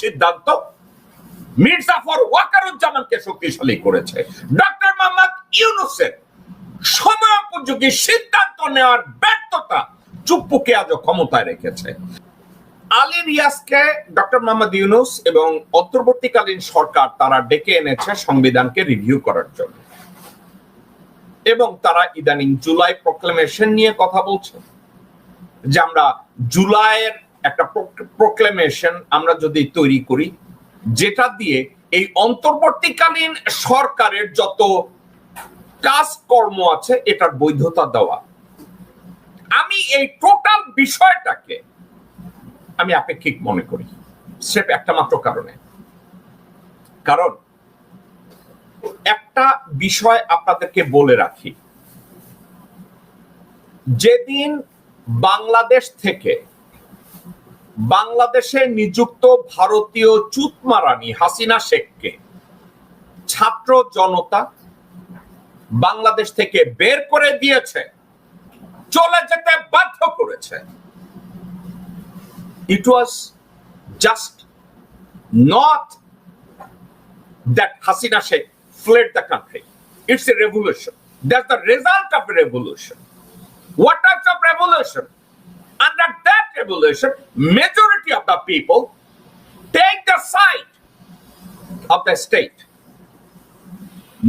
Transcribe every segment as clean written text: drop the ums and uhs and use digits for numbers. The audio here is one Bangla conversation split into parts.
সিদ্ধান্ত মির্জা ফখরুল ওয়াকারুজ্জামানকে শক্তিশালী করেছে। ডক্টর মোহাম্মদ ইউনূসের সময়োপযোগী সিদ্ধান্ত নেওয়ার ব্যর্থতা চুপ্পুকে আজও ক্ষমতায় রেখেছে। আলী রিয়াজকে ডক্টর মোহাম্মদ ইউনূস এবং অন্তর্বর্তীকালীন সরকার তারা ডেকে এনেছে সংবিধানকে রিভিউ করার জন্য, এবং তারা ইদানিং জুলাই প্রক্লেমেশন নিয়ে কথা বলছে যে আমরা জুলাইয়ের একটা প্রক্লেমেশন আমরা যদি তৈরি করি, যেটা দিয়ে এই অন্তর্বর্তীকালীন সরকারের যত কাজকর্ম আছে এটার বৈধতা দেওয়া। আমি এই টোটাল বিষয়টাকে আমি আপেক্ষিক মনে করি, সেটা একটা মাত্র কারণে। কারণ একটা বিষয় আপনাদেরকে বলে রাখি, যেদিন বাংলাদেশ থেকে বাংলাদেশে নিযুক্ত ভারতীয় চুতমারানি হাসিনা শেখকে ছাত্র জনতা বাংলাদেশ থেকে বের করে দিয়েছে, চলে যেতে বাধ্য করেছে, it was just not that Hasina Sheikh fled the country. It's a revolution. That's the result of a revolution. What types of revolution? Under that revolution, majority of the people take the side of the state.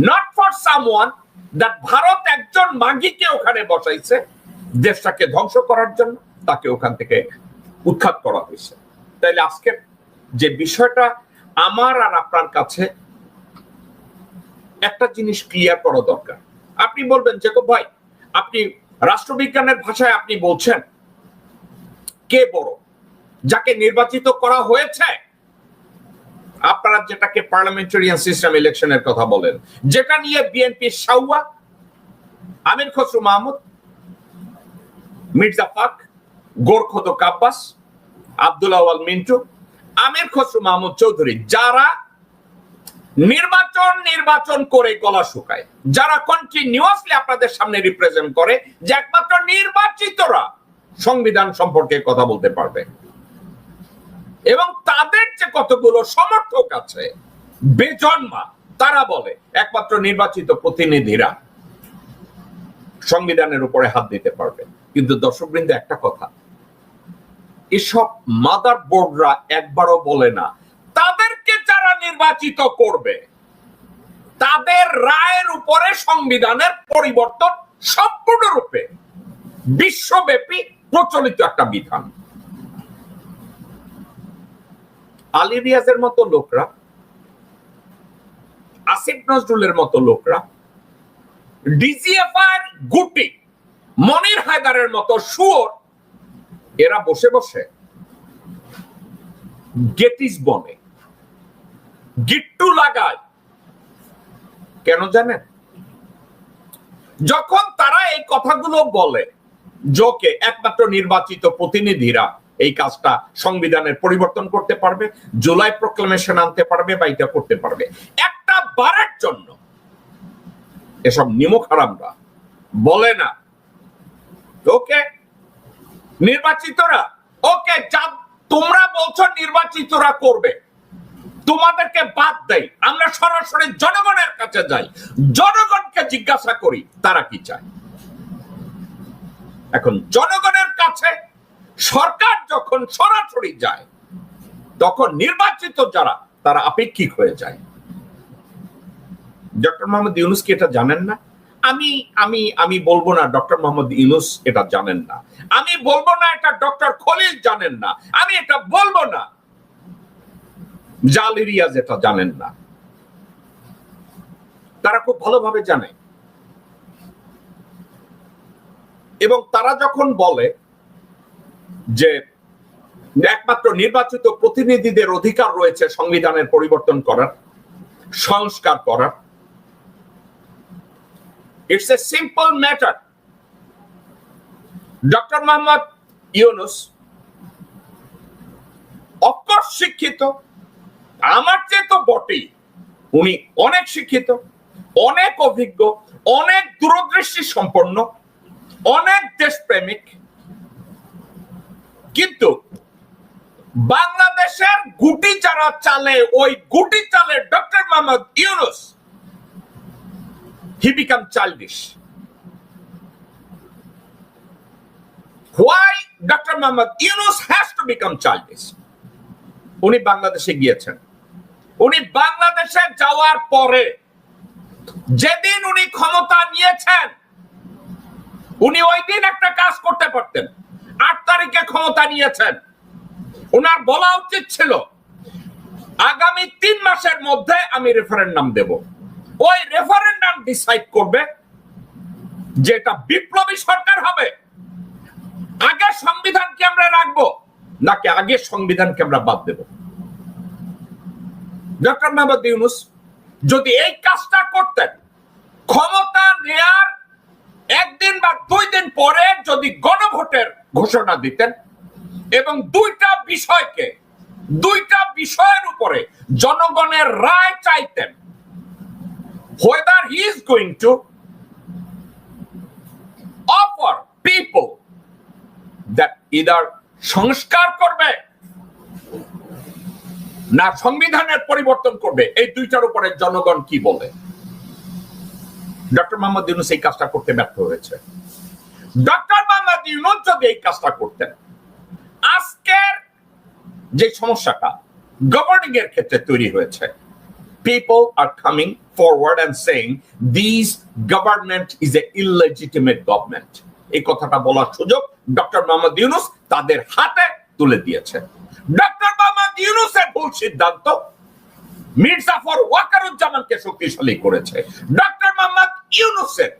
Not for someone that Bharat একজন মাগিকে ওখানে বসাইছে দেশটাকে ধ্বংস করার জন্য, তাকে ওখান থেকে উৎখাত করা হয়েছে। তাইলে আজকে যে বিষয়টা আমার আর আপনার কাছে একটা জিনিস ক্লিয়ার করা দরকার। আপনি বলবেন জেকব ভাই, আপনি রাষ্ট্রবিজ্ঞানের ভাষায় আপনি বলছেন কে বড়, যাকে নির্বাচিত করা হয়েছে? আপনারা যেটাকে পার্লামেন্টারিয়ান সিস্টেম ইলেকশনের কথা বলেন, যেটা নিয়ে বিএনপি শাওয়া, আমির খসরু মাহমুদ, মির্জা ফাক, গোরখদক আব্বাস, আব্দুল আওয়াল মিন্টু, আমির খসরু মাহমুদ চৌধুরী, যারা নির্বাচন করে গলা শুকায়, যারা কন্টিনিউয়াসলি আপনাদের সামনে রিপ্রেজেন্ট করে যে একমাত্র নির্বাচিতরা সংবিধান সম্পর্কে কথা বলতে পারবে, এবং তাদের যে কতগুলো সমর্থক আছে বেজন্মা, তারা বলে একমাত্র নির্বাচিত প্রতিনিধিরা সংবিধানের উপরে হাত দিতে পারবে। কিন্তু দর্শকবৃন্দ, একটা কথা, এসব মাদার বোর্ডরা একবারও বলে না তাদেরকে যারা নির্বাচিত করবে তাদের রায়ের উপরে সংবিধানের পরিবর্তন সম্পূর্ণরূপে বিশ্বব্যাপী প্রচলিত একটা বিধান। আলী রিয়াজের মতো লোকরা, আসিফ নজরুলের মতো লোকরা, ডিজিএফআই গুটি, মনির হায়দারের মতো শুয়োর, এরা বসে বসে গেটিস বনে গিট্টু লাগায়। কেন জানেন? যখন তারা এই কথাগুলো বলে, যোকে একমাত্র নির্বাচিত প্রতিনিধিরা এই কাজটা সংবিধানের পরিবর্তন করতে পারবে, জুলাই প্রক্লেমেশন আনতে পারবে বা এটা করতে পারবে, একটা বারের জন্য এসব নিমক হারামরা বলে না ওকে নির্বাচিতরা, ওকে যা তোমরা বলছো নির্বাচিতরা করবে, তোমাদেরকে বাদ দেই, আমরা সরাসরি জনগণের কাছে যাই, জনগণকে জিজ্ঞাসা করি তারা কি চায়। এখন জনগণের কাছে সরকার যখন সরাসরি যায়, তখন নির্বাচিত যারা তারা আপেক্ষিক হয়ে যায়। ডক্টর মোহাম্মদ ইউনূস কি এটা জানেন না? আমি বলবো না ডক্টর মোহাম্মদ ইউনূস এটা জানেন না, আমি বলবো না এটা ডক্টর খলিল জানেন না, আমি এটা বলবো না আলী রিয়াজ এটা জানেন না। তারা খুব ভালোভাবে জানে, এবং তারা যখন বলে যে একমাত্র নির্বাচিত প্রতিনিধিদের অধিকার রয়েছে সংবিধানের পরিবর্তন করার, সংস্কার করার, it's a simple matter. Doctor Mohammad Yunus of course শিক্ষিত, আমার চেয়ে তো বটেই, উনি অনেক শিক্ষিত, অনেক অভিজ্ঞ, অনেক দূরদৃষ্টি সম্পন্ন, অনেক দেশপ্রেমিক, কিন্তু বাংলাদেশ বাংলাদেশের গুটি যারা চালে ওই গুটি চালে doctor Mohammad Yunus he become childish. Why Dr. Mohammad Yunus has to become childish? উনি বাংলাদেশে গিয়েছেন, উনি বাংলাদেশে যাওয়ার পরে যেদিন উনি ক্ষমতা নিয়েছেন উনি ওই দিন একটা কাজ করতে পারতেন। 8 তারিখে ক্ষমতা নিয়েছেন, ওনার বলা উচিত ছিল আগামী 3 মাসের মধ্যে আমি রেফারেন্ডাম দেব। ওই রেফারেন্ডাম ডিসাইড করবে যে এটা বিপ্লবী সরকার হবে, আগে সংবিধানকে আমরা রাখবো নাকি আগে সংবিধানকে আমরা বাদ দেব। ডক্টর মোহাম্মদ ইউনূস যদি এই কাজটা করতেন, ক্ষমতা নেয়ার 1 দিন বা 2 দিন পরে যদি গণভোটের ঘোষণা দিতেন এবং দুইটা বিষয়ের উপরে জনগণের রায় চাইতেন, whether he is going to offer people that either সংস্কার করবে না সংবিধানের পরিবর্তন করবে, এই দুইটার উপরে জনগণ কি বলে। ডক্টর মোহাম্মদ ইউনূস এই কাজটা করতে ব্যর্থ হয়েছে। ডক্টর মোহাম্মদ ইউনূস যদি এই কাজটা করতেন, আজকের যে সমস্যাটা গভর্নিং এর ক্ষেত্রে তৈরি হয়েছে, people are coming forward and saying this government is an illegitimate government, এই কথাটা বলার সুযোগ ডক্টর মোহাম্মদ ইউনূস তাদের হাতে তুলে দিয়েছে। ডক্টর মোহাম্মদ ইউনূসের ভুল সিদ্ধান্ত মির্জা ফখরুল ওয়াকারুজ্জামানকে শক্তিশালী করেছে। ডক্টর মোহাম্মদ ইউনূসের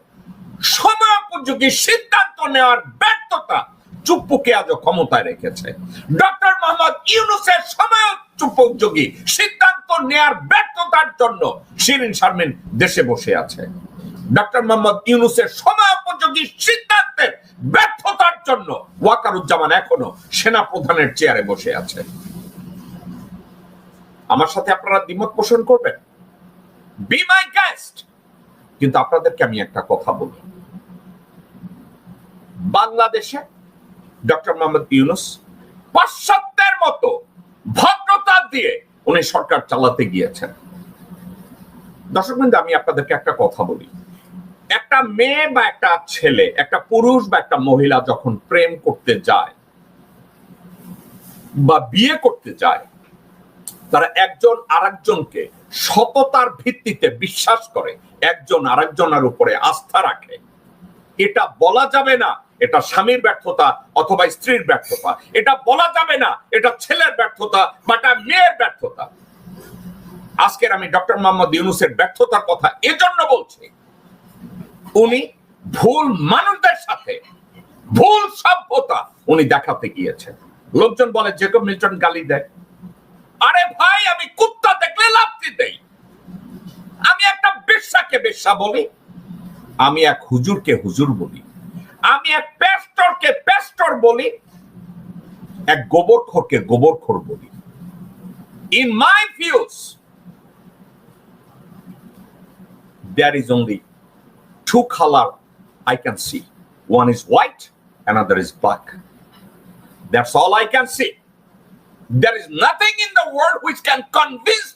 সময়োপযোগী সিদ্ধান্ত নেওয়ার ব্যর্থতা চুপ্পুকে আজও ক্ষমতায় রেখেছে। ডক্টর মোহাম্মদ ইউনূসের সময়োপযোগী সিদ্ধান্ত নেওয়ার ব্যর্থতার জন্য শিরিন শারমিন দেশে বসে আছে। ডক্টর মোহাম্মদ ইউনূসের সময়োপযোগী সিদ্ধান্তের ব্যর্থতার জন্য ওয়াকারুজ্জামান এখনো সেনা প্রধানের চেয়ারে বসে আছে। আমার সাথে আপনারা দ্বিমত পোষণ করবেন, বি মাই গেস্ট। কিন্তু আপনাদেরকে আমি একটা কথা বলি, বাংলাদেশে ডক্টর মোহাম্মদ ইউনূস পাশ্চাত্যের মতো ভদ্রতা দিয়ে উনি সরকার চালাতে গিয়েছেন। দর্শকবৃন্দ, আমি আপনাদেরকে একটা কথা বলি, একটা মেয়ে বা একটা ছেলে, একটা পুরুষ বা একটা মহিলা যখন প্রেম করতে যায় বা বিয়ে করতে যায়, তারা একজন আরেকজনকে সততার ভিত্তিতে বিশ্বাস করে, একজন আরেকজনের উপরে আস্থা রাখে। এটা বলা যাবে না এটা স্বামীর ব্যর্থতা অথবা স্ত্রীর ব্যর্থতা, এটা বলা যাবে না এটা ছেলের ব্যর্থতা বা এটা মেয়ের ব্যর্থতা। আজকের আমি ডক্টর মোহাম্মদ ইউনূসের ব্যর্থতার কথা এজন্য বলছি, উনি ভুল মানুষদের সাথে ভুল সভ্যতা উনি দেখাতে গিয়েছেন। লোকজন বলে জেকব মিল্টন গালি দেয়, আরে ভাই আমি কুত্তা দেখলে লাফতি দেই, আমি একটা বেশ্যাকে বেশ্যা বলি, আমি এক হুজুরকে হুজুর বলি, আমি এক পেস্টরকে পেস্টর বলি, এক গোবরখোরকে গোবরখোর বলি। In my views there is only 2 color I can see. One is white, another is black. That's all I can see. There is nothing in the world which can convince